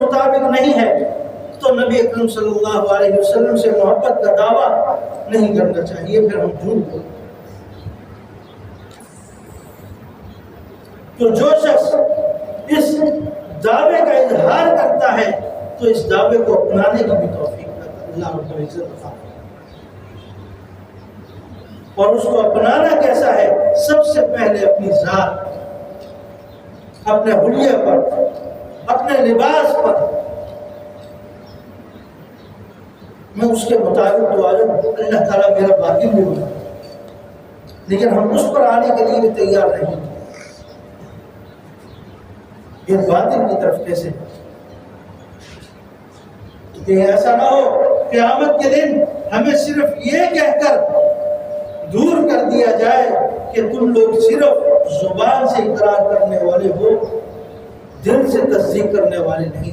مطابق نہیں ہے تو نبی اکرم صلی اللہ علیہ وسلم سے محبت کا دعویٰ نہیں کرنا چاہیے، پھر ہم جھوٹ بولیں۔ تو جو شخص اس دعوے کا اظہار کرتا ہے تو اس دعوے کو اپنانے کی بھی توفیق اللہ رب العزت عطا فرمائے۔ اور اس کو اپنانا کیسا ہے؟ سب سے پہلے اپنی ذات، اپنے حلیے پر، اپنے لباس پر میں اس کے مطابق تو آجوں، اللہ تعالیٰ میرا باطن بھی بنا، لیکن ہم اس پر آنے کے لیے بھی تیار نہیں۔ یہ باطن کی طرف کیسے؟ کہ ایسا نہ ہو قیامت کے دن ہمیں صرف یہ کہہ کر دور کر دیا جائے کہ تم لوگ صرف زبان سے اقرار کرنے والے ہو، دل سے تصدیق کرنے والے نہیں تھے۔